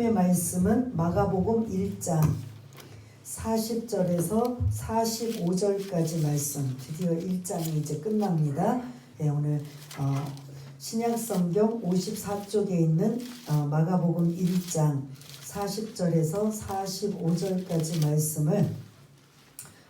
의 말씀은 마가복음 1장 40절에서 45절까지 말씀. 드디어 1장이 이제 끝납니다. 네, 오늘 신약성경 54쪽에 있는 마가복음 1장 40절에서 45절까지 말씀을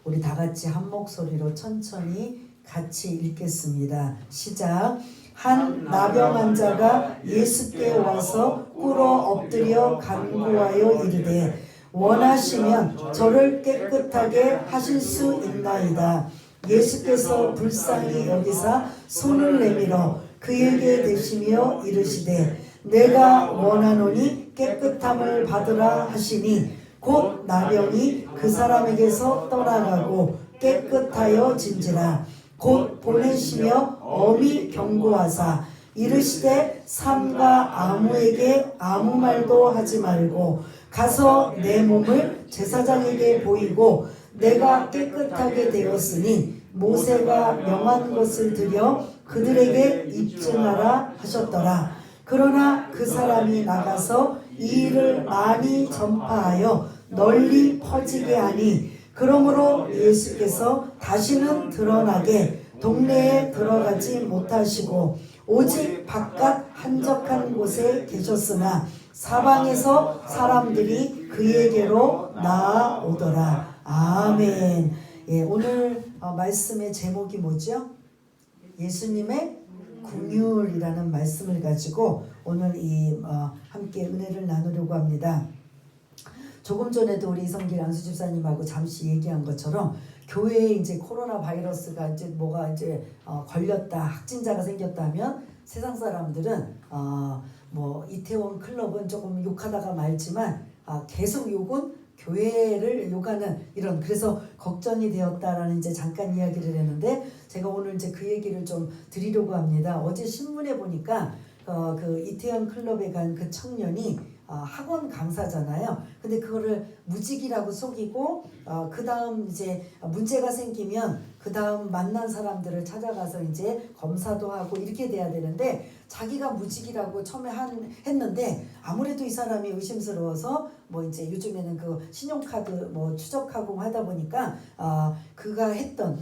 우리 다 같이 한 목소리로 천천히 같이 읽겠습니다. 시작. 한 나병 환자가 예수께 와서 꿇어 엎드려 간구하여 이르되 원하시면 저를 깨끗하게 하실 수 있나이다. 예수께서 불쌍히 여기사 손을 내밀어 그에게 대시며 이르시되 내가 원하노니 깨끗함을 받으라 하시니 곧 나병이 그 사람에게서 떠나가고 깨끗하여 진지라. 곧 보내시며 엄히 경고하사 이르시되 삼가 아무에게 아무 말도 하지 말고 가서 내 몸을 제사장에게 보이고 내가 깨끗하게 되었으니 모세가 명한 것을 들여 그들에게 입증하라 하셨더라. 그러나 그 사람이 나가서 이 일을 많이 전파하여 널리 퍼지게 하니 그러므로 예수께서 다시는 드러나게 동네에 들어가지 못하시고 오직 바깥 한적한 곳에 계셨으나 사방에서 사람들이 그에게로 나아오더라. 아멘. 예, 오늘 말씀의 제목이 뭐죠? 예수님의 긍휼이라는 말씀을 가지고 오늘 함께 은혜를 나누려고 합니다. 조금 전에도 우리 이성길 안수 집사님하고 잠시 얘기한 것처럼 교회에 이제 코로나 바이러스가 이제 뭐가 이제 걸렸다, 확진자가 생겼다면 세상 사람들은 뭐 이태원 클럽은 조금 욕하다가 말지만 계속 욕은 교회를 욕하는 이런, 그래서 걱정이 되었다라는 이제 잠깐 이야기를 했는데 제가 오늘 이제 그 얘기를 좀 드리려고 합니다. 어제 신문에 보니까 그 이태원 클럽에 간 그 청년이 학원 강사잖아요. 근데 그거를 무직이라고 속이고 그 다음 이제 문제가 생기면 그 다음 만난 사람들을 찾아가서 이제 검사도 하고 이렇게 돼야 되는데 자기가 무직이라고 처음에 했는데 아무래도 이 사람이 의심스러워서 뭐 이제 요즘에는 그 신용카드 뭐 추적하고 하다 보니까 그가 했던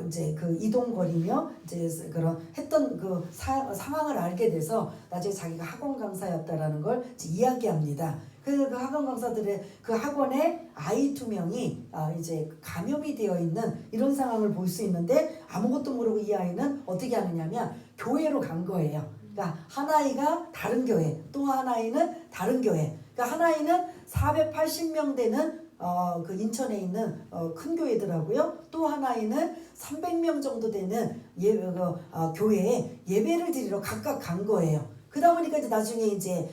이제 그 이동거리며 이제 그런 했던 그 상황을 알게 돼서 나중에 자기가 학원 강사였다라는 걸 이야기합니다. 그 학원 강사들의 그 학원에 아이 2명이 이제 감염이 되어 있는 이런 상황을 볼 수 있는데 아무것도 모르고 이 아이는 어떻게 하느냐면 교회로 간 거예요. 그러니까 한 아이가 다른 교회, 또 한 아이는 다른 교회. 그러니까 한 아이는 480명 되는 그 인천에 있는 큰 교회더라고요. 또 한 아이는 300명 정도 되는 교회에 예배를 드리러 각각 간 거예요. 그러다 보니까 이제 나중에 이제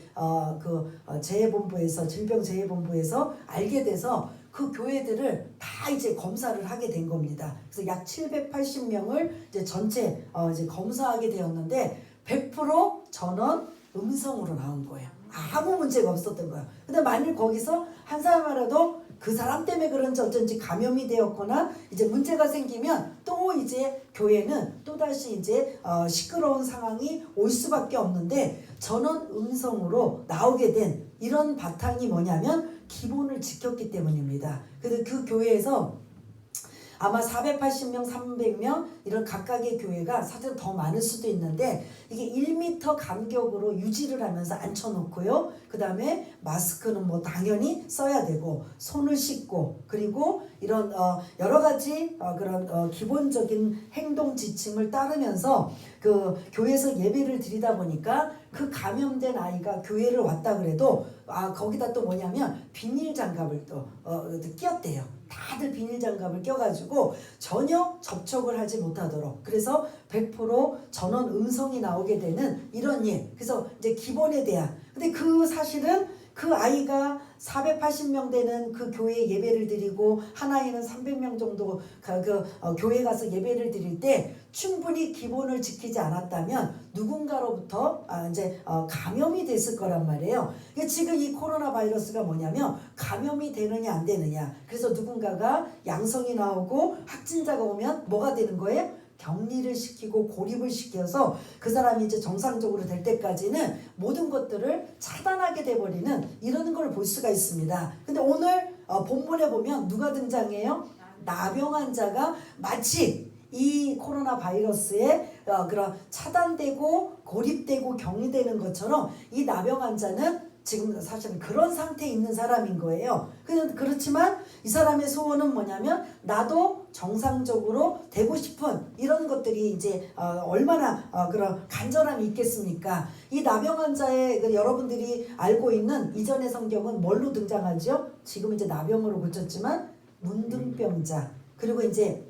재해본부에서 질병재해본부에서 알게 돼서 그 교회들을 다 이제 검사를 하게 된 겁니다. 그래서 약 780명을 이제 전체 이제 검사하게 되었는데 100% 전원 음성으로 나온 거예요. 아무 문제가 없었던 거예요. 근데 만일 거기서 한 사람이라도 그 사람 때문에 그런지 어쩐지 감염이 되었거나 이제 문제가 생기면 또 이제 교회는 또다시 이제 시끄러운 상황이 올 수밖에 없는데 전원 음성으로 나오게 된 이런 바탕이 뭐냐면 기본을 지켰기 때문입니다. 그래서 그 교회에서 아마 480명, 300명 이런 각각의 교회가 사실 더 많을 수도 있는데 이게 1m 간격으로 유지를 하면서 앉혀놓고요. 그 다음에 마스크는 뭐 당연히 써야 되고 손을 씻고 그리고 이런 여러 가지 그런 기본적인 행동 지침을 따르면서 그 교회에서 예배를 드리다 보니까 그 감염된 아이가 교회를 왔다 그래도 거기다 또 뭐냐면 비닐 장갑을 또 끼웠대요. 다들 비닐 장갑을 껴가지고 전혀 접촉을 하지 못하도록, 그래서 100% 전원 음성이 나오게 되는 이런 예. 그래서 이제 기본에 대한, 근데 그 사실은 그 아이가 480명 되는 그 교회에 예배를 드리고 한 아이는 300명 정도 교회 가서 예배를 드릴 때 충분히 기본을 지키지 않았다면 누군가로부터 이제 감염이 됐을 거란 말이에요. 지금 이 코로나 바이러스가 뭐냐면 감염이 되느냐 안 되느냐. 그래서 누군가가 양성이 나오고 확진자가 오면 뭐가 되는 거예요? 격리를 시키고 고립을 시켜서 그 사람이 이제 정상적으로 될 때까지는 모든 것들을 차단하게 돼버리는 이런 걸 볼 수가 있습니다. 근데 오늘 본문에 보면 누가 등장해요? 나병 환자가 마치 이 코로나 바이러스에 그런 차단되고 고립되고 격리되는 것처럼 이 나병 환자는 지금 사실은 그런 상태에 있는 사람인 거예요. 그렇지만 이 사람의 소원은 뭐냐면 나도 정상적으로 되고 싶은 이런 것들이 이제 얼마나 그런 간절함이 있겠습니까? 이 나병 환자의 여러분들이 알고 있는 이전의 성경은 뭘로 등장하죠? 지금 이제 나병으로 고쳤지만 문둥병자, 그리고 이제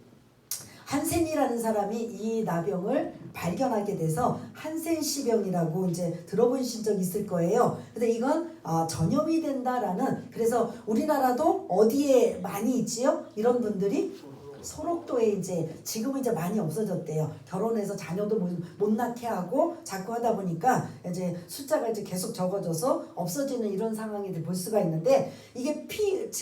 한센이라는 사람이 이 나병을 발견하게 돼서 한센시병이라고 이제 들어보신 적 있을 거예요. 근데 이건 전염이 된다라는, 그래서 우리나라도 어디에 많이 있지요? 이런 분들이 소록도에 이제 지금은 이제 많이 없어졌대요. 결혼해서 자녀도 못 낳게 하고 자꾸 하다 보니까 이제 숫자가 이제 계속 적어져서 없어지는 이런 상황이 볼 수가 있는데, 이게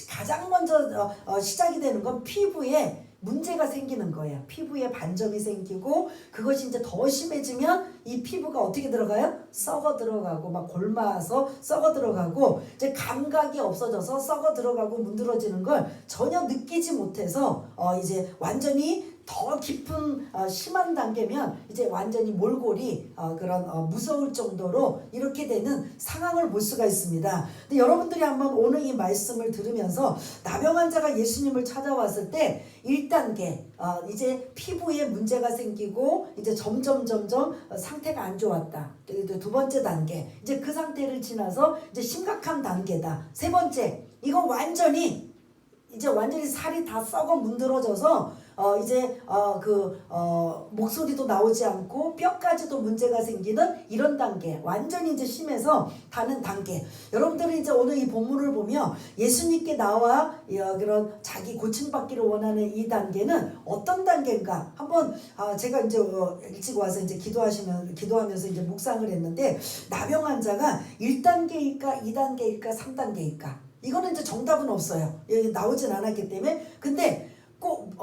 가장 먼저 시작이 되는 건 피부에 문제가 생기는 거예요. 피부에 반점이 생기고 그것이 이제 더 심해지면 이 피부가 어떻게 들어가요? 썩어 들어가고 막 골마서 썩어 들어가고 이제 감각이 없어져서 썩어 들어가고 문드러지는 걸 전혀 느끼지 못해서 이제 완전히 더 깊은 심한 단계면 이제 완전히 몰골이 그런 무서울 정도로 이렇게 되는 상황을 볼 수가 있습니다. 근데 여러분들이 한번 오늘 이 말씀을 들으면서 나병 환자가 예수님을 찾아왔을 때 1단계 이제 피부에 문제가 생기고 이제 점점 상태가 안 좋았다. 두 번째 단계 이제 그 상태를 지나서 이제 심각한 단계다. 세 번째 이건 완전히 살이 다 썩어 문드러져서 이제 목소리도 나오지 않고 뼈까지도 문제가 생기는 이런 단계, 완전히 이제 심해서 가는 단계. 여러분들은 이제 오늘 이 본문을 보면 예수님께 나와 그런 자기 고침받기를 원하는 이 단계는 어떤 단계인가? 한번 제가 이제 일찍 와서 이제 기도하면서 이제 묵상을 했는데, 나병 환자가 1단계일까, 2단계일까, 3단계일까? 이거는 이제 정답은 없어요. 여기 나오진 않았기 때문에. 근데 꼭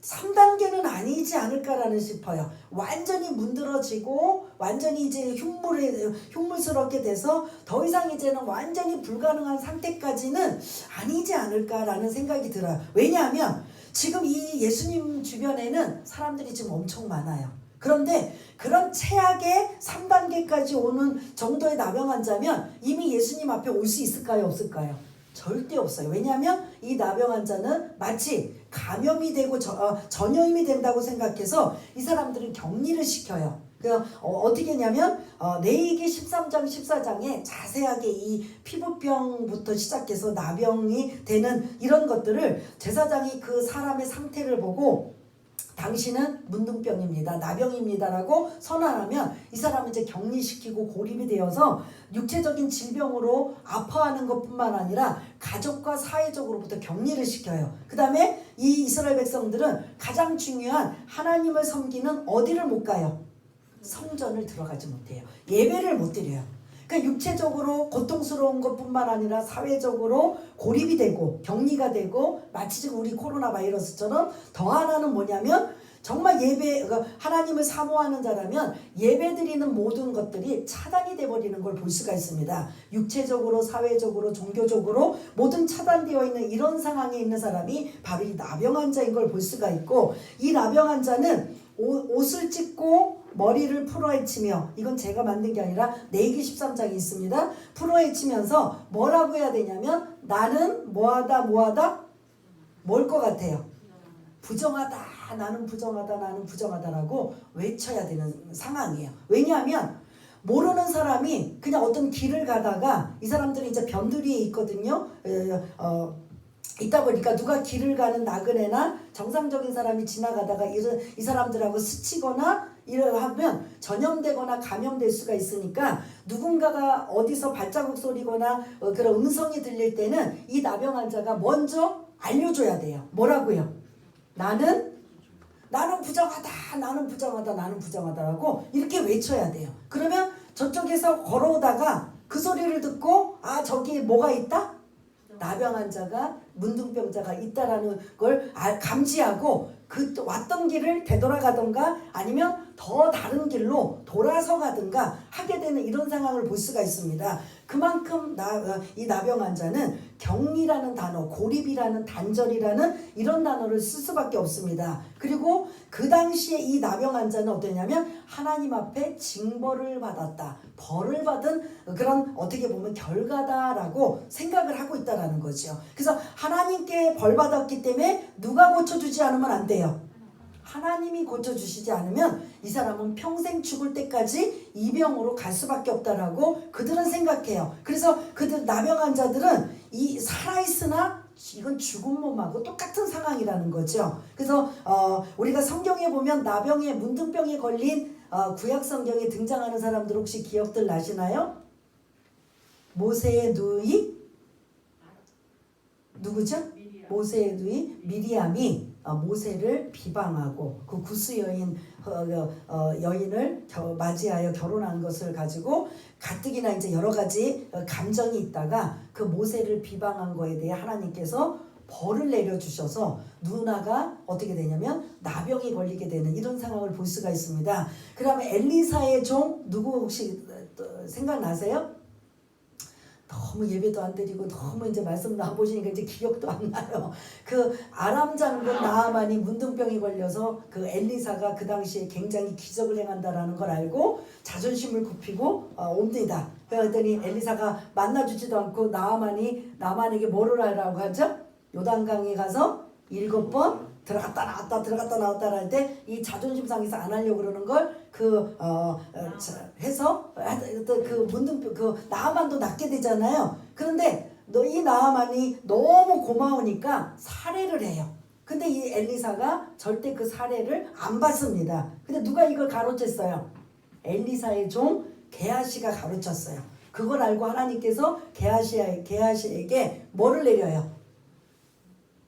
3단계는 아니지 않을까라는 싶어요. 완전히 문드러지고 완전히 이제 흉물스럽게 돼서 더 이상 이제는 완전히 불가능한 상태까지는 아니지 않을까라는 생각이 들어요. 왜냐하면 지금 이 예수님 주변에는 사람들이 지금 엄청 많아요. 그런데 그런 최악의 3단계까지 오는 정도의 나병 환자면 이미 예수님 앞에 올 수 있을까요? 없을까요? 절대 없어요. 왜냐하면 이 나병 환자는 마치 감염이 되고 전염이 된다고 생각해서 이 사람들은 격리를 시켜요. 어떻게 했냐면 레위기 13장 14장에 자세하게 이 피부병부터 시작해서 나병이 되는 이런 것들을 제사장이 그 사람의 상태를 보고 당신은 문둥병입니다, 나병입니다라고 선언하면 이 사람은 이제 격리시키고 고립이 되어서 육체적인 질병으로 아파하는 것뿐만 아니라 가족과 사회적으로부터 격리를 시켜요. 그 다음에 이 이스라엘 백성들은 가장 중요한 하나님을 섬기는 어디를 못 가요? 성전을 들어가지 못해요. 예배를 못 드려요. 그러니까 육체적으로 고통스러운 것뿐만 아니라 사회적으로 고립이 되고 격리가 되고, 마치 지금 우리 코로나 바이러스처럼 더 하나는 뭐냐면, 정말 하나님을 사모하는 자라면 예배드리는 모든 것들이 차단이 돼버리는 걸 볼 수가 있습니다. 육체적으로, 사회적으로, 종교적으로 모든 차단되어 있는 이런 상황에 있는 사람이 바로 이 나병 환자인 걸 볼 수가 있고, 이 나병 환자는 옷을 찢고 머리를 풀어헤치며, 이건 제가 만든 게 아니라 레위기 13장이 있습니다. 풀어헤치면서 뭐라고 해야 되냐면, 나는 뭐하다 뭘 것 같아요? 부정하다. 나는 부정하다라고 외쳐야 되는 상황이에요. 왜냐하면 모르는 사람이 그냥 어떤 길을 가다가, 이 사람들이 이제 변두리에 있거든요. 있다 보니까 누가 길을 가는 나그네나 정상적인 사람이 지나가다가 이 사람들하고 스치거나 이러하면 전염되거나 감염될 수가 있으니까, 누군가가 어디서 발자국 소리거나 그런 음성이 들릴 때는 이 나병 환자가 먼저 알려줘야 돼요. 뭐라고요? 나는 부정하다라고 이렇게 외쳐야 돼요. 그러면 저쪽에서 걸어오다가 그 소리를 듣고, 저기 뭐가 있다? 나병 환자가, 문둥병자가 있다라는 걸 감지하고 그 왔던 길을 되돌아가던가 아니면 더 다른 길로 돌아서 가든가 하게 되는 이런 상황을 볼 수가 있습니다. 그만큼 이 나병 환자는 격리라는 단어, 고립이라는 단절이라는 이런 단어를 쓸 수밖에 없습니다. 그리고 그 당시에 이 나병 환자는 어떠냐면 하나님 앞에 징벌을 받았다, 벌을 받은 그런 어떻게 보면 결과다라고 생각을 하고 있다라는 거죠. 그래서 하나님께 벌 받았기 때문에 누가 고쳐주지 않으면 안 돼요. 하나님이 고쳐주시지 않으면 이 사람은 평생 죽을 때까지 이 병으로 갈 수밖에 없다라고 그들은 생각해요. 그래서 그들 나병 환자들은 이 살아있으나 이건 죽은 몸하고 똑같은 상황이라는 거죠. 그래서 우리가 성경에 보면 나병에 문둥병에 걸린 구약 성경에 등장하는 사람들 혹시 기억들 나시나요? 모세의 누이 누구죠? 모세의 누이 미리암이 모세를 비방하고 그 구스 여인 여인을 맞이하여 결혼한 것을 가지고 가뜩이나 이제 여러 가지 감정이 있다가 그 모세를 비방한 거에 대해 하나님께서 벌을 내려주셔서 누나가 어떻게 되냐면 나병이 걸리게 되는 이런 상황을 볼 수가 있습니다. 그러면 엘리사의 종 누구 혹시 생각나세요? 너무 예배도 안 드리고 너무 이제 말씀 나와보시니까 이제 기억도 안 나요. 그 아람 장군 나아만이 문둥병이 걸려서 그 엘리사가 그 당시에 굉장히 기적을 행한다라는 걸 알고 자존심을 굽히고 옵니다. 그랬더니 엘리사가 만나주지도 않고 나아만에게 뭐를 하라고 하죠? 요단강에 가서 7번 들어갔다 나왔다 들어갔다 나왔다 할 때 이 자존심 상해서 안 하려고 그러는 걸 해서 그 문둥병 그 나아만도 낫게 되잖아요. 그런데 이 나아만이 너무 고마우니까 살해를 해요. 근데 이 엘리사가 절대 그 살해를 안 받습니다. 근데 누가 이걸 가로챘어요? 엘리사의 종 게하시가 가로쳤어요. 그걸 알고 하나님께서 게하시에게 뭐를 내려요?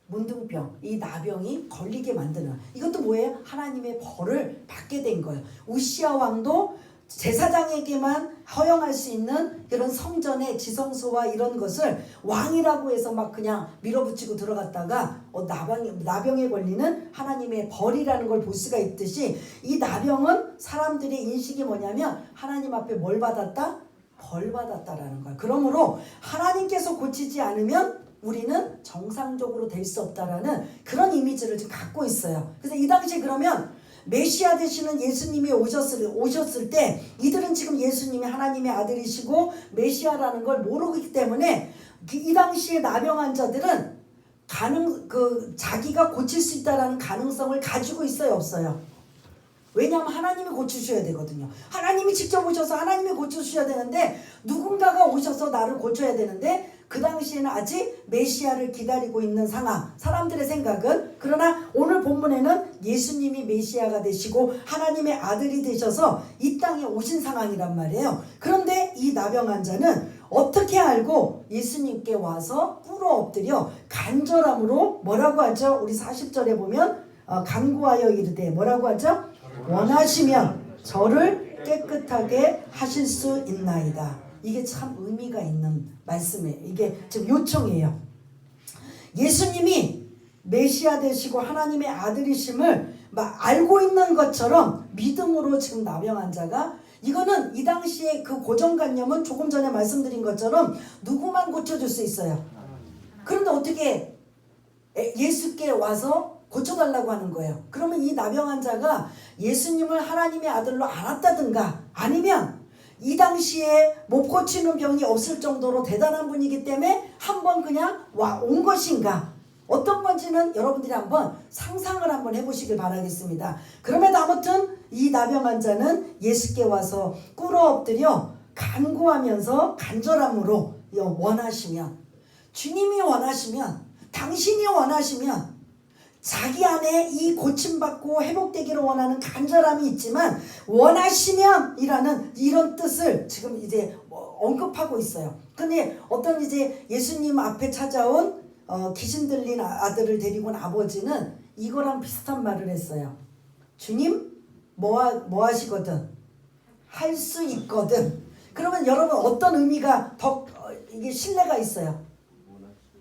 문둥병, 이 나병이 걸리게 만드는, 이것도 뭐예요? 하나님의 벌을 받게 된 거예요. 우시야 왕도 제사장에게만 허용할 수 있는 이런 성전의 지성소와 이런 것을 왕이라고 해서 막 그냥 밀어붙이고 들어갔다가 나병에 걸리는 하나님의 벌이라는 걸 볼 수가 있듯이 이 나병은 사람들의 인식이 뭐냐면 하나님 앞에 뭘 받았다? 벌 받았다라는 거예요. 그러므로 하나님께서 고치지 않으면 우리는 정상적으로 될 수 없다라는 그런 이미지를 지금 갖고 있어요. 그래서 이 당시에 그러면 메시아 되시는 예수님이 오셨을 때 이들은 지금 예수님이 하나님의 아들이시고 메시아라는 걸 모르기 때문에 이 당시에 나병 환자들은 자기가 고칠 수 있다라는 가능성을 가지고 있어요, 없어요? 왜냐하면 하나님이 고쳐주셔야 되거든요. 하나님이 직접 오셔서 하나님이 고쳐주셔야 되는데 누군가가 오셔서 나를 고쳐야 되는데 그 당시에는 아직 메시아를 기다리고 있는 상황, 사람들의 생각은. 그러나 오늘 본문에는 예수님이 메시아가 되시고 하나님의 아들이 되셔서 이 땅에 오신 상황이란 말이에요. 그런데 이 나병 환자는 어떻게 알고 예수님께 와서 꿇어 엎드려 간절함으로 뭐라고 하죠? 우리 40절에 보면 간구하여 이르되 뭐라고 하죠? 원하시면 저를 깨끗하게 하실 수 있나이다. 이게 참 의미가 있는 말씀이에요. 이게 지금 요청이에요. 예수님이 메시아 되시고 하나님의 아들이심을 막 알고 있는 것처럼 믿음으로 지금 나병 환자가, 이거는 이 당시에 그 고정관념은 조금 전에 말씀드린 것처럼 누구만 고쳐줄 수 있어요. 그런데 어떻게 예수께 와서 고쳐달라고 하는 거예요. 그러면 이 나병 환자가 예수님을 하나님의 아들로 알았다든가 아니면 이 당시에 못 고치는 병이 없을 정도로 대단한 분이기 때문에 한번 그냥 온 것인가, 어떤 건지는 여러분들이 한번 상상을 한번 해보시길 바라겠습니다. 그럼에도 아무튼 이 나병 환자는 예수께 와서 꿇어 엎드려 간구하면서 간절함으로 원하시면, 주님이 원하시면, 당신이 원하시면 자기 안에 이 고침받고 회복되기를 원하는 간절함이 있지만 원하시면 이라는 이런 뜻을 지금 이제 언급하고 있어요. 근데 어떤 이제 예수님 앞에 찾아온 귀신 들린 아들을 데리고 온 아버지는 이거랑 비슷한 말을 했어요. 주님 뭐 하시거든? 할 수 있거든. 그러면 여러분 어떤 의미가 더 이게 신뢰가 있어요?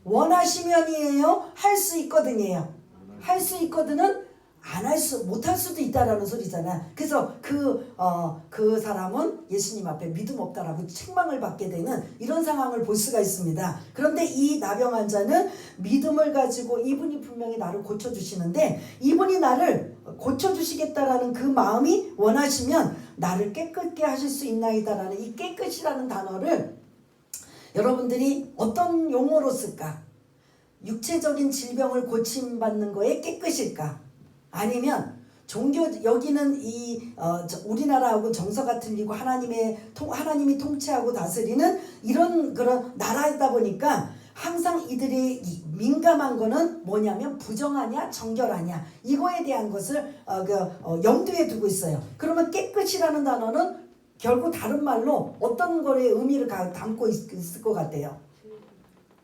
원하시면이에요? 할 수 있거든이에요? 할 수 있거든은 안 할 수, 못할 수도 있다라는 소리잖아. 그래서 그 사람은 예수님 앞에 믿음 없다라고 책망을 받게 되는 이런 상황을 볼 수가 있습니다. 그런데 이 나병 환자는 믿음을 가지고 이분이 분명히 나를 고쳐주시는데, 이분이 나를 고쳐주시겠다라는 그 마음이 원하시면 나를 깨끗게 하실 수 있나이다라는 이 깨끗이라는 단어를 여러분들이 어떤 용어로 쓸까? 육체적인 질병을 고침받는 거에 깨끗일까? 아니면 종교, 여기는 우리나라하고 정서가 틀리고 하나님이 통치하고 다스리는 이런 그런 나라이다 보니까 항상 이들이 민감한 거는 뭐냐면 부정하냐 정결하냐 이거에 대한 것을 염두에 두고 있어요. 그러면 깨끗이라는 단어는 결국 다른 말로 어떤 거에 의미를 담고 있을 것 같아요.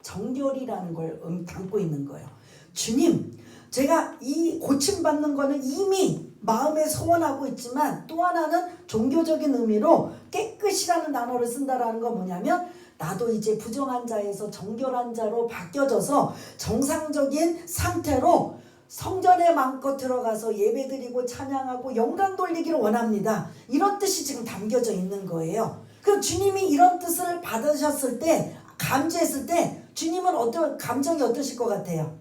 정결이라는 걸 담고 있는 거예요. 주님, 제가 이 고침받는 거는 이미 마음에 소원하고 있지만, 또 하나는 종교적인 의미로 깨끗이라는 단어를 쓴다라는 건 뭐냐면, 나도 이제 부정한 자에서 정결한 자로 바뀌어져서 정상적인 상태로 성전에 마음껏 들어가서 예배드리고 찬양하고 영광 돌리기를 원합니다. 이런 뜻이 지금 담겨져 있는 거예요. 그럼 주님이 이런 뜻을 받으셨을 때, 감지했을 때 주님은 감정이 어떠실 것 같아요?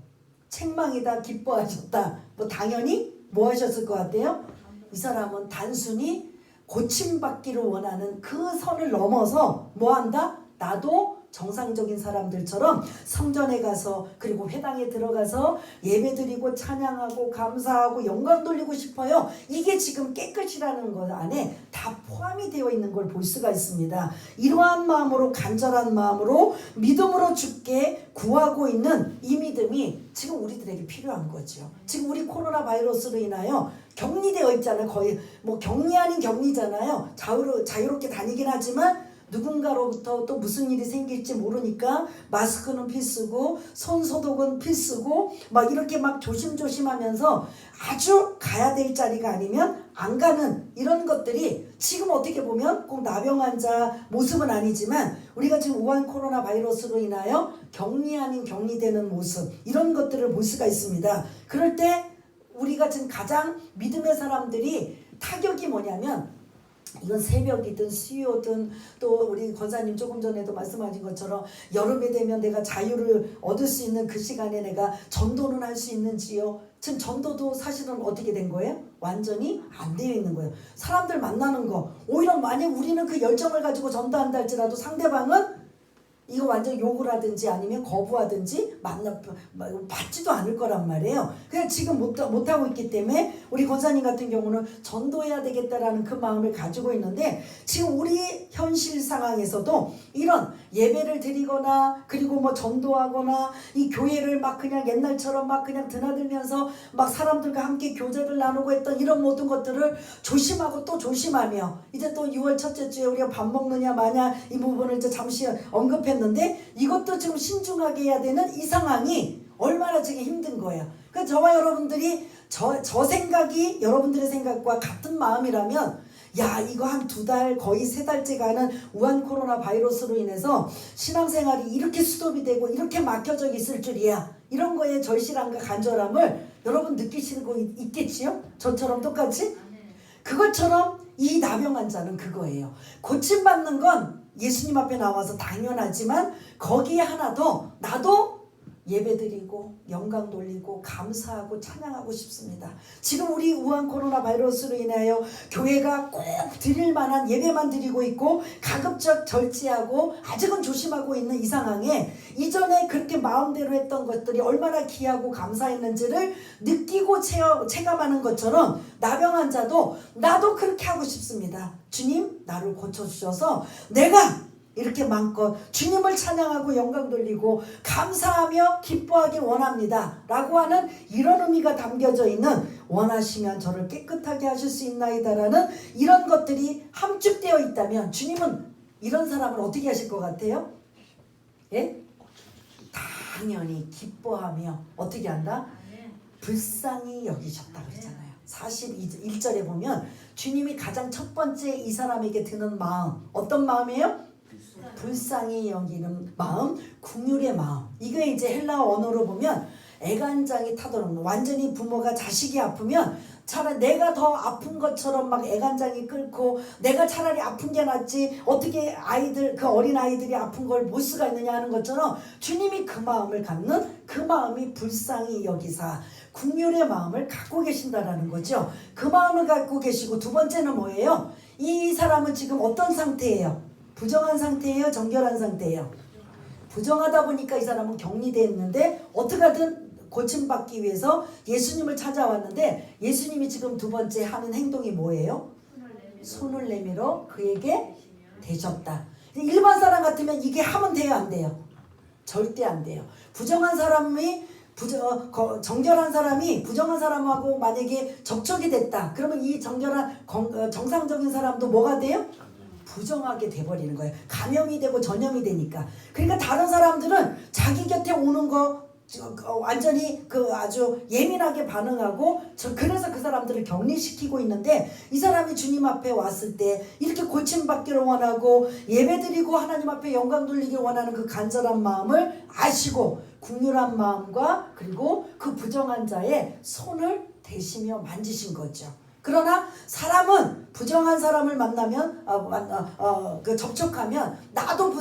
책망이다, 기뻐하셨다, 뭐 당연히 뭐 하셨을 것 같아요? 이 사람은 단순히 고침받기를 원하는 그 선을 넘어서 뭐 한다? 나도 정상적인 사람들처럼 성전에 가서, 그리고 회당에 들어가서 예배드리고 찬양하고 감사하고 영광 돌리고 싶어요. 이게 지금 깨끗이라는 것 안에 다 포함이 되어 있는 걸 볼 수가 있습니다. 이러한 마음으로, 간절한 마음으로 믿음으로 주께 구하고 있는 이 믿음이 지금 우리들에게 필요한 거죠. 지금 우리 코로나 바이러스로 인하여 격리되어 있잖아요. 거의 뭐 격리 아닌 격리잖아요. 자유롭게 다니긴 하지만 누군가로부터 또 무슨 일이 생길지 모르니까 마스크는 필수고 손소독은 필수고 막 이렇게 막 조심조심하면서 아주 가야 될 자리가 아니면 안 가는 이런 것들이 지금 어떻게 보면 꼭 나병 환자 모습은 아니지만 우리가 지금 우한 코로나 바이러스로 인하여 격리 아닌 격리되는 모습, 이런 것들을 볼 수가 있습니다. 그럴 때 우리가 지금 가장 믿음의 사람들이 타격이 뭐냐면, 이건 새벽이든 수요든 또 우리 권사님 조금 전에도 말씀하신 것처럼 여름에 되면 내가 자유를 얻을 수 있는 그 시간에 내가 전도는 할 수 있는지요? 지금 전도도 사실은 어떻게 된 거예요? 완전히 안 되어 있는 거예요. 사람들 만나는 거, 오히려 만약 우리는 그 열정을 가지고 전도한다 할지라도 상대방은 이거 완전 욕을 하든지 아니면 거부하든지 받지도 않을 거란 말이에요. 그냥 지금 못하고 있기 때문에 우리 권사님 같은 경우는 전도해야 되겠다라는 그 마음을 가지고 있는데, 지금 우리 현실 상황에서도 이런 예배를 드리거나 그리고 뭐 전도하거나 이 교회를 막 그냥 옛날처럼 막 그냥 드나들면서 막 사람들과 함께 교제를 나누고 했던 이런 모든 것들을 조심하고 또 조심하며, 이제 또 6월 첫째 주에 우리가 밥 먹느냐 마냐 이 부분을 이제 잠시 언급했는데, 이것도 지금 신중하게 해야 되는 이 상황이 얼마나 지금 힘든 거예요. 그래서 저와 여러분들이 저 생각이 여러분들의 생각과 같은 마음이라면, 야, 이거 한 2달 거의 3달째 가는 우한 코로나 바이러스로 인해서 신앙생활이 이렇게 스톱이 되고 이렇게 막혀져 있을 줄이야, 이런 거에 절실함과 간절함을 여러분 느끼시는 거 있겠지요? 저처럼 똑같이? 그것처럼 이 나병 환자는 그거예요. 고침받는 건 예수님 앞에 나와서 당연하지만 거기에 하나 더, 나도 예배드리고 영광 돌리고 감사하고 찬양하고 싶습니다. 지금 우리 우한 코로나 바이러스로 인하여 교회가 꼭 드릴 만한 예배만 드리고 있고 가급적 절제하고 아직은 조심하고 있는 이 상황에, 이전에 그렇게 마음대로 했던 것들이 얼마나 귀하고 감사했는지를 느끼고 체감하는 것처럼 나병 환자도 나도 그렇게 하고 싶습니다. 주님, 나를 고쳐주셔서 내가 이렇게 마음껏 주님을 찬양하고 영광 돌리고 감사하며 기뻐하길 원합니다 라고 하는 이런 의미가 담겨져 있는, 원하시면 저를 깨끗하게 하실 수 있나이다 라는 이런 것들이 함축되어 있다면, 주님은 이런 사람을 어떻게 하실 것 같아요? 예? 당연히 기뻐하며 어떻게 한다? 불쌍히 여기셨다 그러잖아요. 41절에 보면 주님이 가장 첫 번째 이 사람에게 드는 마음, 어떤 마음이에요? 불쌍히 여기는 마음, 긍휼의 마음. 이게 이제 헬라어 언어로 보면 애간장이 타도록 완전히 부모가 자식이 아프면 차라리 내가 더 아픈 것처럼 막 애간장이 끓고 내가 차라리 아픈 게 낫지 어떻게 아이들 그 어린 아이들이 아픈 걸 볼 수가 있느냐 하는 것처럼 주님이 그 마음을 갖는 그 마음이 불쌍히 여기사 긍휼의 마음을 갖고 계신다라는 거죠. 그 마음을 갖고 계시고 두 번째는 뭐예요? 이 사람은 지금 어떤 상태예요? 부정한 상태예요? 정결한 상태예요? 부정하다 보니까 이 사람은 격리되었는데 어떻게든 고침받기 위해서 예수님을 찾아왔는데 예수님이 지금 두 번째 하는 행동이 뭐예요? 손을 내밀어 그에게 대셨다. 일반 사람 같으면 이게 하면 돼요? 안 돼요? 절대 안 돼요. 부정한 사람이 정결한 사람이 부정한 사람하고 만약에 접촉이 됐다. 그러면 이 정상적인 사람도 뭐가 돼요? 부정하게 돼버리는 거예요. 감염이 되고 전염이 되니까. 그러니까 다른 사람들은 자기 곁에 오는 거 완전히 아주 예민하게 반응하고 그래서 그 사람들을 격리시키고 있는데 이 사람이 주님 앞에 왔을 때 이렇게 고침받기를 원하고 예배드리고 하나님 앞에 영광 돌리기를 원하는 그 간절한 마음을 아시고 긍휼한 마음과 그리고 그 부정한 자의 손을 대시며 만지신 거죠. 그러나 사람은 부정한 사람을 만나면 접촉하면 나도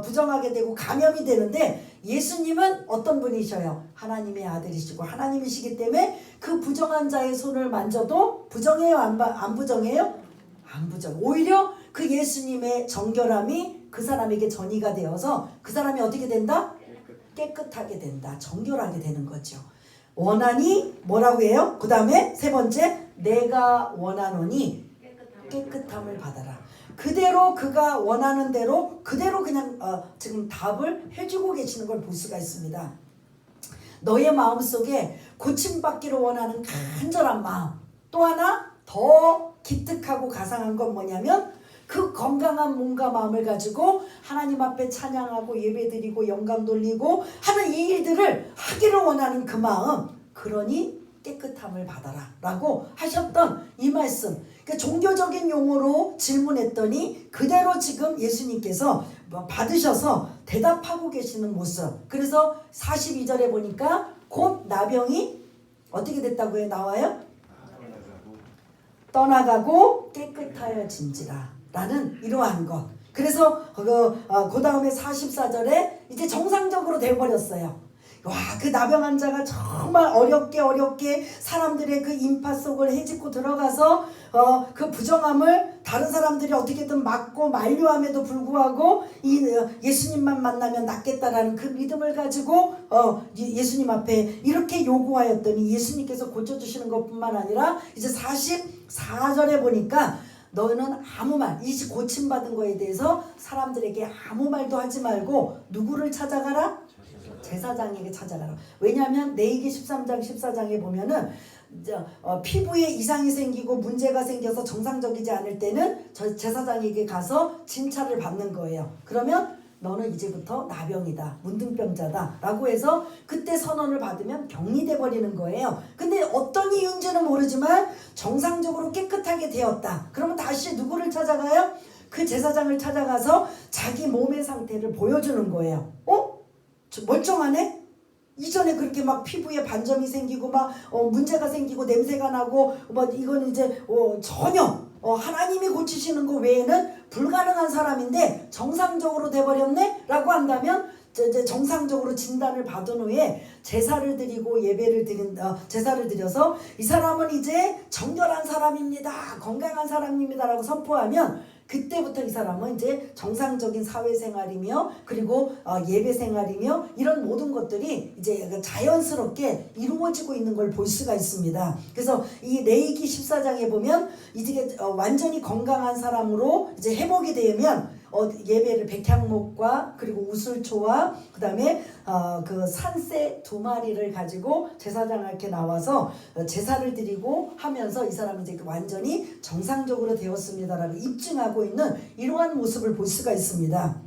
부정하게 되고 감염이 되는데 예수님은 어떤 분이셔요? 하나님의 아들이시고 하나님이시기 때문에 그 부정한 자의 손을 만져도 부정해요? 안 부정해요? 안 부정. 오히려 그 예수님의 정결함이 그 사람에게 전이가 되어서 그 사람이 어떻게 된다? 깨끗하게 된다. 정결하게 되는 거죠. 원하니 뭐라고 해요? 그 다음에 세 번째 내가 원하노니 깨끗함을 받아라. 그대로 그가 원하는 대로 그대로 그냥 지금 답을 해주고 계시는 걸 볼 수가 있습니다. 너의 마음속에 고침받기를 원하는 간절한 마음 또 하나 더 기특하고 가상한 건 뭐냐면 그 건강한 몸과 마음을 가지고 하나님 앞에 찬양하고 예배드리고 영광 돌리고 하는 이 일들을 하기를 원하는 그 마음 그러니 깨끗함을 받아라 라고 하셨던 이 말씀 그러니까 종교적인 용어로 질문했더니 그대로 지금 예수님께서 받으셔서 대답하고 계시는 모습 그래서 42절에 보니까 곧 나병이 어떻게 됐다고요? 나와요? 떠나가고 깨끗하여진지라 라는 이러한 것 그래서 그 다음에 44절에 이제 정상적으로 되어버렸어요. 와, 그 나병 환자가 정말 어렵게 사람들의 그 인파 속을 헤집고 들어가서 그 부정함을 다른 사람들이 어떻게든 막고 만류함에도 불구하고 예수님만 만나면 낫겠다라는 그 믿음을 가지고 예수님 앞에 이렇게 요구하였더니 예수님께서 고쳐주시는 것뿐만 아니라 이제 44절에 보니까 너는 아무 말, 이 고침받은 거에 대해서 사람들에게 아무 말도 하지 말고 누구를 찾아가라? 제사장에게 찾아가라. 왜냐하면 레위기 13장 14장에 보면은 피부에 이상이 생기고 문제가 생겨서 정상적이지 않을 때는 제사장에게 가서 진찰을 받는 거예요. 그러면 너는 이제부터 나병이다, 문둥병자다 라고 해서 그때 선언을 받으면 격리돼 버리는 거예요. 근데 어떤 이유인지는 모르지만 정상적으로 깨끗하게 되었다. 그러면 다시 누구를 찾아가요? 그 제사장을 찾아가서 자기 몸의 상태를 보여주는 거예요. 멀쩡하네? 이전에 그렇게 막 피부에 반점이 생기고 막 문제가 생기고 냄새가 나고 이건 이제 전혀 하나님이 고치시는 거 외에는 불가능한 사람인데 정상적으로 돼버렸네? 라고 한다면 이제 정상적으로 진단을 받은 후에 제사를 드리고 제사를 드려서 이 사람은 이제 정결한 사람입니다. 건강한 사람입니다. 라고 선포하면 그때부터 이 사람은 이제 정상적인 사회생활이며 그리고 예배생활이며 이런 모든 것들이 이제 자연스럽게 이루어지고 있는 걸 볼 수가 있습니다. 그래서 이 레위기 14장에 보면 이제 완전히 건강한 사람으로 이제 회복이 되면 예배를 백향목과 그리고 우슬초와 그 다음에 그 산새 2마리를 가지고 제사장 앞에 나와서 제사를 드리고 하면서 이 사람은 이제 완전히 정상적으로 되었습니다라고 입증하고 있는 이러한 모습을 볼 수가 있습니다.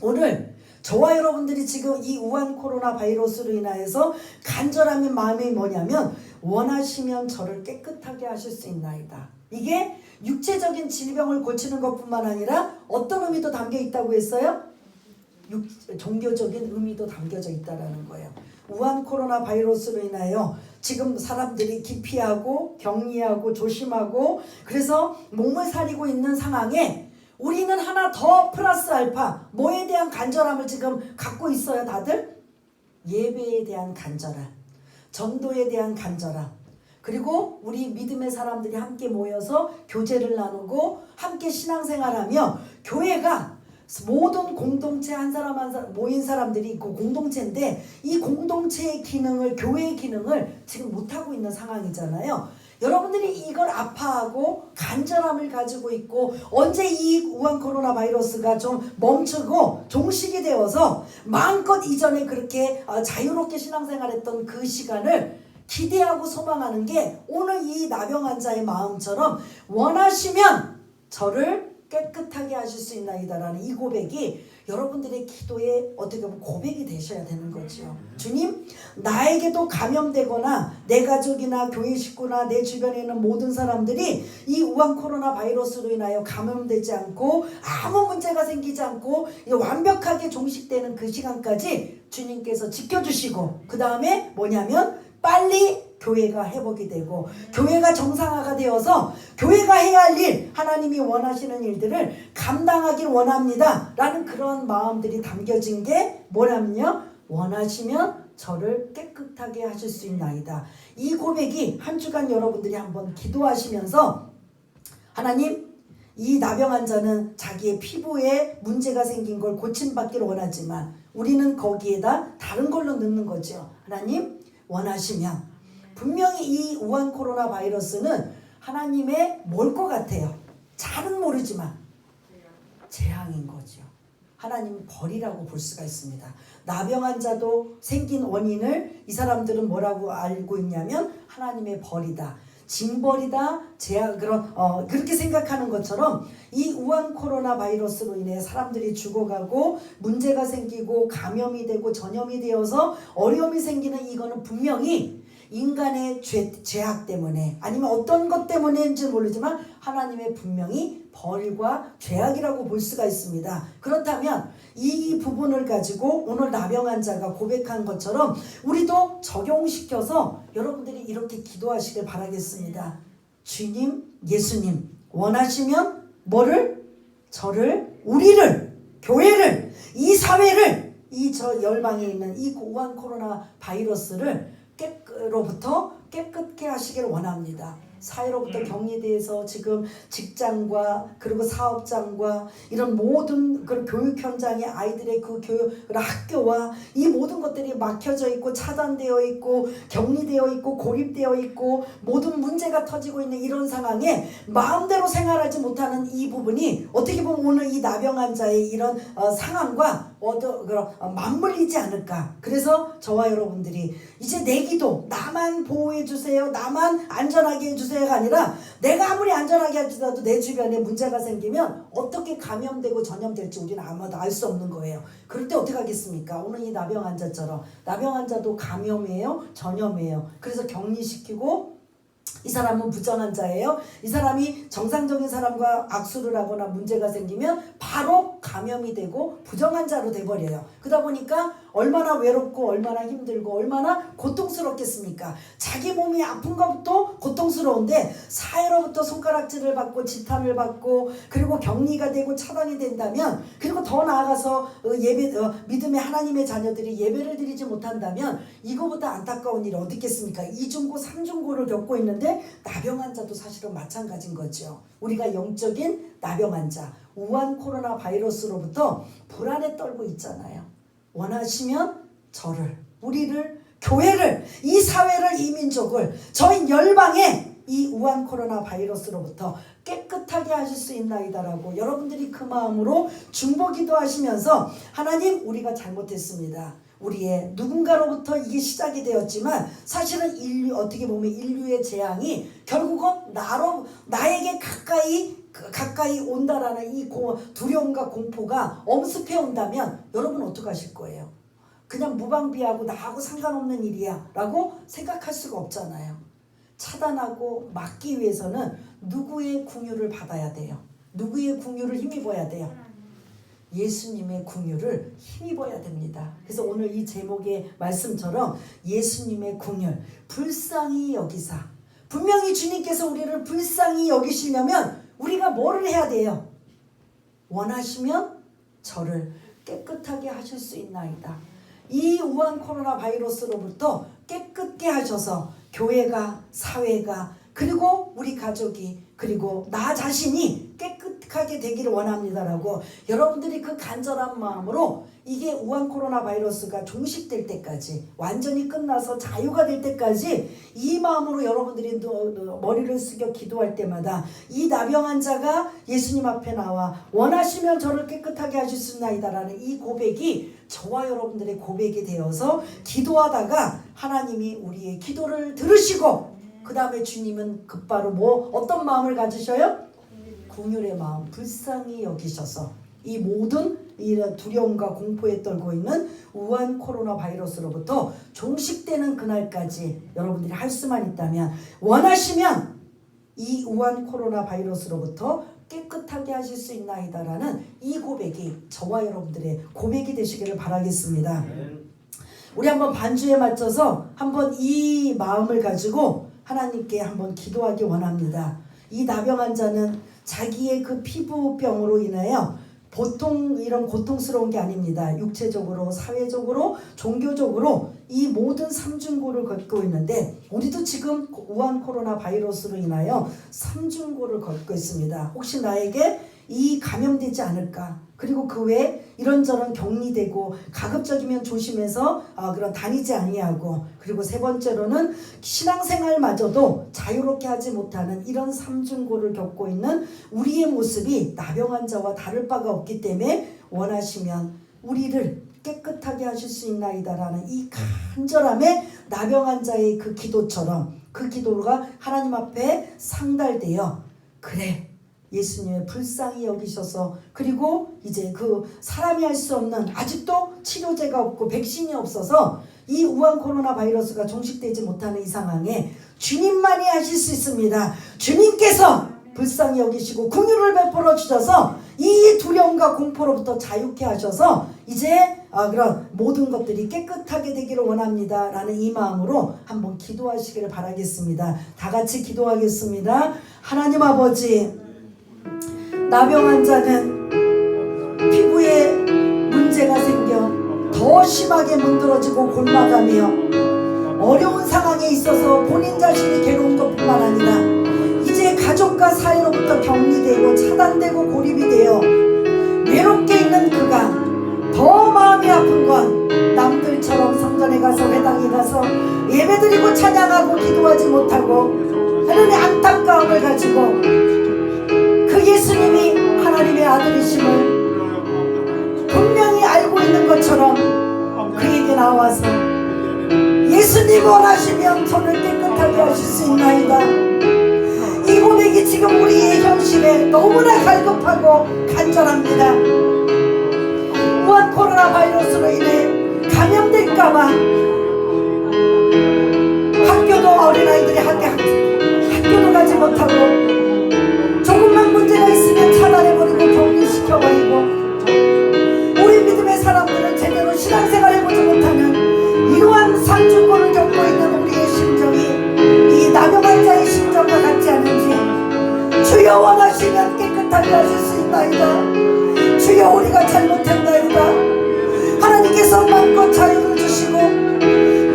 오늘 저와 여러분들이 지금 이 우한 코로나 바이러스로 인하여서 간절함의 마음이 뭐냐면 원하시면 저를 깨끗하게 하실 수 있나이다. 이게 육체적인 질병을 고치는 것뿐만 아니라 어떤 의미도 담겨 있다고 했어요? 종교적인 의미도 담겨져 있다라는 거예요. 우한 코로나 바이러스로 인하여 지금 사람들이 기피하고 격리하고 조심하고 그래서 몸을 사리고 있는 상황에 우리는 하나 더 플러스 알파 뭐에 대한 간절함을 지금 갖고 있어요 다들? 예배에 대한 간절함, 전도에 대한 간절함, 그리고 우리 믿음의 사람들이 함께 모여서 교제를 나누고 함께 신앙생활하며 교회가 모든 공동체 한 사람 한 사람 모인 사람들이 있고 공동체인데 이 공동체의 기능을 교회의 기능을 지금 못하고 있는 상황이잖아요. 여러분들이 이걸 아파하고 간절함을 가지고 있고 언제 이 우한 코로나 바이러스가 좀 멈추고 종식이 되어서 마음껏 이전에 그렇게 자유롭게 신앙생활했던 그 시간을 기대하고 소망하는 게 오늘 이 나병 환자의 마음처럼 원하시면 저를 깨끗하게 하실 수 있나이다라는 이 고백이 여러분들의 기도에 어떻게 보면 고백이 되셔야 되는 거죠. 주님, 나에게도 감염되거나 내 가족이나 교회 식구나 내 주변에 있는 모든 사람들이 이 우한 코로나 바이러스로 인하여 감염되지 않고 아무 문제가 생기지 않고 완벽하게 종식되는 그 시간까지 주님께서 지켜주시고 그 다음에 뭐냐면 빨리 교회가 회복이 되고 교회가 정상화가 되어서 교회가 해야 할 일, 하나님이 원하시는 일들을 감당하길 원합니다 라는 그런 마음들이 담겨진 게 뭐냐면요, 원하시면 저를 깨끗하게 하실 수 있나이다. 이 고백이 한 주간 여러분들이 한번 기도하시면서 하나님, 이 나병 환자는 자기의 피부에 문제가 생긴 걸 고침받기를 원하지만 우리는 거기에다 다른 걸로 넣는 거죠. 하나님, 원하시면 분명히 이 우한 코로나 바이러스는 하나님의 뭘 것 같아요. 잘은 모르지만 재앙인 거죠. 하나님 벌이라고 볼 수가 있습니다. 나병 환자도 생긴 원인을 이 사람들은 뭐라고 알고 있냐면 하나님의 벌이다. 징벌이다. 재앙 그렇게 생각하는 것처럼 이 우한 코로나 바이러스로 인해 사람들이 죽어가고 문제가 생기고 감염이 되고 전염이 되어서 어려움이 생기는 이거는 분명히 인간의 죄악 때문에 아니면 어떤 것 때문인지 모르지만 하나님의 분명히 벌과 죄악이라고 볼 수가 있습니다. 그렇다면 이 부분을 가지고 오늘 나병 환자가 고백한 것처럼 우리도 적용시켜서 여러분들이 이렇게 기도하시길 바라겠습니다. 주님, 예수님, 원하시면 뭐를? 저를, 우리를, 교회를, 이 사회를, 이 저 열방에 있는 이 우한 코로나 바이러스를 로부터 깨끗게 하시길 원합니다. 사회로부터 격리돼서 지금 직장과 그리고 사업장과 이런 모든 그 교육 현장의 아이들의 그 교육 학교와 이 모든 것들이 막혀져 있고 차단되어 있고 격리되어 있고 고립되어 있고 모든 문제가 터지고 있는 이런 상황에 마음대로 생활하지 못하는 이 부분이 어떻게 보면 오늘 이 나병 환자의 이런 상황과 맞물리지 않을까. 그래서 저와 여러분들이 이제 내 기도 나만 보호해 주세요, 나만 안전하게 해주세요가 아니라 내가 아무리 안전하게 할지라도 내 주변에 문제가 생기면 어떻게 감염되고 전염될지 우리는 아무도 알 수 없는 거예요. 그럴 때 어떻게 하겠습니까? 오늘 이 나병 환자처럼 나병 환자도 감염이에요, 전염이에요. 그래서 격리시키고 이 사람은 부정환자예요. 이 사람이 정상적인 사람과 악수를 하거나 문제가 생기면 바로 감염이 되고 부정환자로 돼버려요. 그러다 보니까 얼마나 외롭고 얼마나 힘들고 얼마나 고통스럽겠습니까? 자기 몸이 아픈 것도 고통스러운데 사회로부터 손가락질을 받고 지탄을 받고 그리고 격리가 되고 차단이 된다면 그리고 더 나아가서 믿음의 하나님의 자녀들이 예배를 드리지 못한다면 이거보다 안타까운 일이 어디 있겠습니까? 이중고 삼중고를 겪고 있는데 나병 환자도 사실은 마찬가지인 거죠. 우리가 영적인 나병 환자, 우한 코로나 바이러스로부터 불안에 떨고 있잖아요. 원하시면 저를, 우리를, 교회를, 이 사회를, 이 민족을, 저희 열방에 이 우한 코로나 바이러스로부터 깨끗하게 하실 수 있나이다라고 여러분들이 그 마음으로 중보기도 하시면서 하나님, 우리가 잘못했습니다. 우리의 누군가로부터 이게 시작이 되었지만 사실은 어떻게 보면 인류의 재앙이 결국은 나에게 가까이 온다라는 이 두려움과 공포가 엄습해 온다면 여러분 어떡하실 거예요? 그냥 무방비하고 나하고 상관없는 일이야 라고 생각할 수가 없잖아요. 차단하고 막기 위해서는 누구의 궁유를 받아야 돼요? 누구의 궁유를 힘입어야 돼요? 예수님의 긍휼을 힘입어야 됩니다. 그래서 오늘 이 제목의 말씀처럼 예수님의 긍휼, 불쌍히 여기사, 분명히 주님께서 우리를 불쌍히 여기시려면 우리가 뭐를 해야 돼요? 원하시면 저를 깨끗하게 하실 수 있나이다. 이 우한 코로나 바이러스로부터 깨끗게 하셔서 교회가, 사회가, 그리고 우리 가족이, 그리고 나 자신이 깨끗하게 되기를 원합니다라고 여러분들이 그 간절한 마음으로 이게 우한 코로나 바이러스가 종식될 때까지, 완전히 끝나서 자유가 될 때까지 이 마음으로 여러분들이 머리를 숙여 기도할 때마다 이 나병 자가 예수님 앞에 나와 원하시면 저를 깨끗하게 하실 수 있나이다라는 이 고백이 저와 여러분들의 고백이 되어서 기도하다가 하나님이 우리의 기도를 들으시고 그 다음에 주님은 곧바로 어떤 마음을 가지셔요? 긍휼의 마음, 불쌍히 여기셔서 이 모든 이런 두려움과 공포에 떨고 있는 우한 코로나 바이러스로부터 종식되는 그날까지 여러분들이 할 수만 있다면, 원하시면 이 우한 코로나 바이러스로부터 깨끗하게 하실 수 있나이다라는 이 고백이 저와 여러분들의 고백이 되시기를 바라겠습니다. 우리 한번 반주에 맞춰서 한번 이 마음을 가지고 하나님께 한번 기도하기 원합니다. 이 나병 환자는 자기의 그 피부병으로 인하여 보통 이런 고통스러운 게 아닙니다. 육체적으로, 사회적으로, 종교적으로 이 모든 삼중고를 겪고 있는데, 우리도 지금 우한 코로나 바이러스로 인하여 삼중고를 겪고 있습니다. 혹시 나에게 이 감염되지 않을까? 그리고 그 외에 이런저런 격리되고 가급적이면 조심해서 그런 다니지 아니하고, 그리고 세 번째로는 신앙생활마저도 자유롭게 하지 못하는 이런 삼중고를 겪고 있는 우리의 모습이 나병 환자와 다를 바가 없기 때문에 원하시면 우리를 깨끗하게 하실 수 있나이다라는 이 간절함에 나병 환자의 그 기도처럼 그 기도가 하나님 앞에 상달되어, 그래 예수님의 불쌍히 여기셔서, 그리고 이제 그 사람이 할 수 없는, 아직도 치료제가 없고 백신이 없어서 이 우한 코로나 바이러스가 종식되지 못하는 이 상황에 주님만이 하실 수 있습니다. 주님께서 불쌍히 여기시고 긍휼을 베풀어 주셔서 이 두려움과 공포로부터 자유케 하셔서 이제 그런 모든 것들이 깨끗하게 되기를 원합니다 라는 이 마음으로 한번 기도하시기를 바라겠습니다. 다 같이 기도하겠습니다. 하나님 아버지, 나병 환자는 피부에 문제가 생겨 더 심하게 문드러지고 골마가며 어려운 상황에 있어서 본인 자신이 괴로운 것뿐만 아니라 이제 가족과 사이로부터 격리되고 차단되고 고립이 되어 외롭게 있는 그가 더 마음이 아픈 건 남들처럼 성전에 가서 회당에 가서 예배드리고 찬양하고 기도하지 못하고 하나님의 안타까움을 가지고 그 예수님이 하나님의 아들이심을 분명히 알고 있는 것처럼 그에게 나와서 예수님 원하시면 저를 깨끗하게 하실 수 있나이다. 이 고백이 지금 우리의 현실에 너무나 갈급하고 간절합니다. 우한 코로나 바이러스로 인해 감염될까봐 학교도 어린아이들이 학교도 가지 못하고 조금만 문제가 있으면 차단해버리고 격리시켜버리고, 우리 믿음의 사람들은 제대로 신앙생활 해보지 못하는 이러한 삼중고를 겪고 있는 우리의 심정이 이 나병 환자의 심정과 같지 않은지 주여 원하시면 깨끗하게 하실 수 있나이다. 주여 우리가 잘못했나이다. 하나님께서 마음껏 자유를 주시고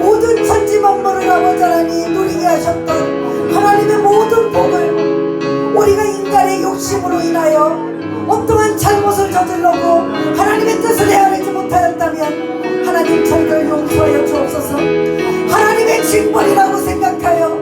모든 천지 만물을 아버지 하나님 누리게 하셨던 하나님의 모든 복을 우리가 인간의 욕심으로 인하여 어떠한 잘못을 저질러고 하나님의 뜻을 헤아리지 못하였다면 하나님 저희를 용서하여 주옵소서. 하나님의 징벌이라고 생각하여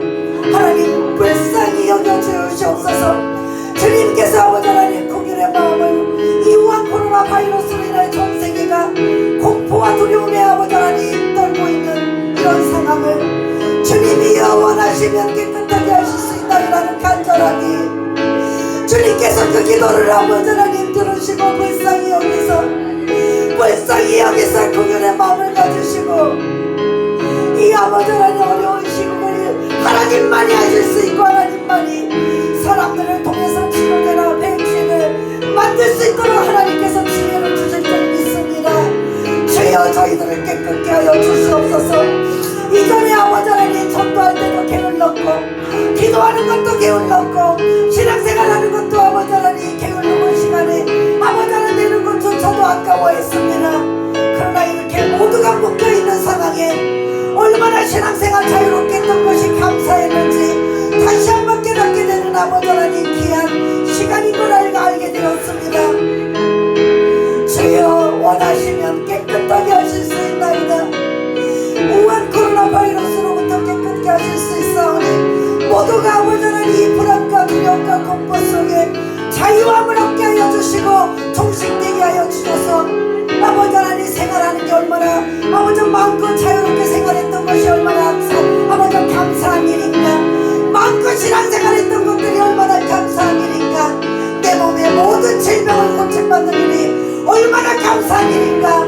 하나님 불쌍히 여겨주시옵소서. 주님께서 아버지 하나님 긍휼의 마음을 이 우한 코로나 바이러스로 인하여 전 세계가 공포와 두려움에 아버지 하나님 떨고 있는 이런 상황을 주님이 원하시면 깨끗하게 하실 수 있다는 간절함이, 주님께서 그 기도를 아버지 하나님 들으시고 불쌍히 여기서 긍휼의 마음을 가지시고 이 아버지 하나님 어려운 시국을 하나님만이 하실 수 있고 사람들을 통해서 치료되나 백신을 만들 수 있도록 하나님께서 지혜를 주셨습니다. 하여 주시옵소서. 이전에 아버지 하나님 전도할 때도 게을렀고 기도하는 것도 게을렀고 신앙생활하는 것도 아버지 하나님 게을르는 시간에 아버지 하나님 되는 것조차도 아까워했습니다. 그러나 이렇게 모두가 묶여있는 상황에 얼마나 신앙생활 자유롭게 했던 것이 감사했는지 다시 한번 깨닫게 되는 아버지 하나님 귀한 시간인 걸 알게 되었습니다. 주여 원하시면 깨끗하게 하실 수 있나이다. 우한 코로나 바이러스로부터 깨끗게 하실 수 있사오니 모두가 아버지 하나님 불안과 두려움과 공포 속에 자유함을 얻게 하여 주시고 종식되게 하여 주셔서 아버지 하나님 생활하는 게 얼마나 아버지 마음껏 자유롭게 생활했던 것이 얼마나 아버지 감사한 일인가. 마음껏 신앙생활했던 것들이 얼마나 감사한 일인가. 내 몸의 모든 질병을 고침받는 일이 얼마나 감사한 일인가.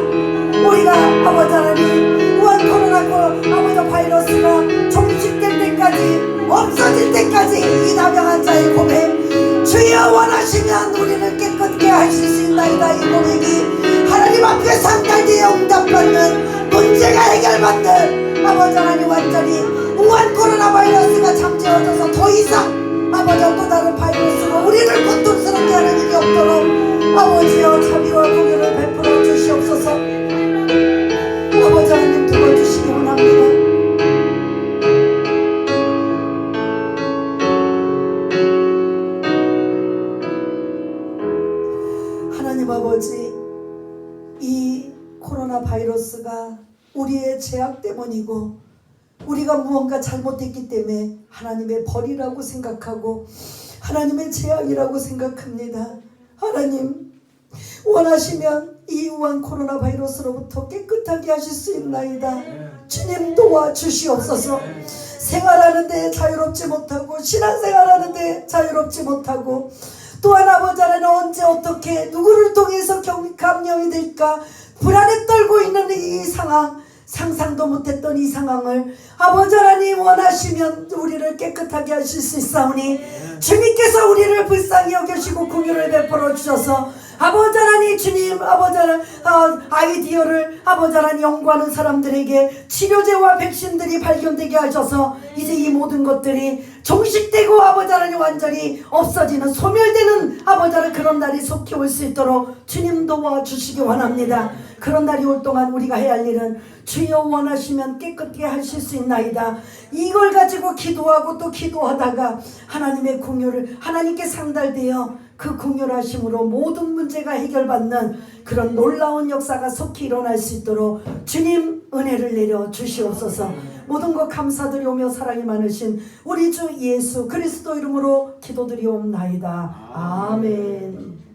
우리가 아버지 하나님 우한 코로나 아버지 바이러스가 종식될 때까지 없어질 때까지 이 나병한 자의 고백 주여 원하시면 우리를 깨끗게 하실 수 있나이다. 이 고백이 하나님 앞에 상달되어 응답받는 문제가 해결받는 아버지 하나님 완전히 우한 코로나 바이러스가 잠재워져서 더 이상 아버지 또 다른 바이러스로 우리를 고통스럽게 하는 일이 없도록 아버지여 자비와 공유를 베풀어 주시옵소서. 아버지 하나님 도와주시기 원합니다. 하나님 아버지, 이 코로나 바이러스가 우리의 죄악 때문이고 우리가 무언가 잘못했기 때문에 하나님의 벌이라고 생각하고 하나님의 재앙이라고 생각합니다. 하나님 원하시면 이 우한 코로나 바이러스로부터 깨끗하게 하실 수 있나이다. 주님 도와주시옵소서. 생활하는데 자유롭지 못하고 신앙생활하는데 자유롭지 못하고 또한 아버지 하나님 언제 어떻게 누구를 통해서 감염이 될까 불안에 떨고 있는 이 상황, 상상도 못했던 이 상황을 아버지 하나님 원하시면 우리를 깨끗하게 하실 수 있사오니 주님께서 우리를 불쌍히 여기시고 긍휼을 베풀어 주셔서 아버지 하나님 주님 아버지 하나님 아이디어를 아버지 하나님 연구하는 사람들에게 치료제와 백신들이 발견되게 하셔서 이제 이 모든 것들이 종식되고 아버지 하나님 완전히 없어지는 소멸되는 아버지 하나님 그런 날이 속히 올 수 있도록 주님 도와주시기 원합니다. 그런 날이 올 동안 우리가 해야 할 일은 주여 원하시면 깨끗게 하실 수 있나이다. 이걸 가지고 기도하고 또 기도하다가 하나님의 긍휼을 하나님께 상달되어 그 긍휼하심으로 모든 문제가 해결받는 그런 놀라운 역사가 속히 일어날 수 있도록 주님 은혜를 내려 주시옵소서. 모든 것 감사드리오며 사랑이 많으신 우리 주 예수 그리스도 이름으로 기도드리옵나이다. 아멘.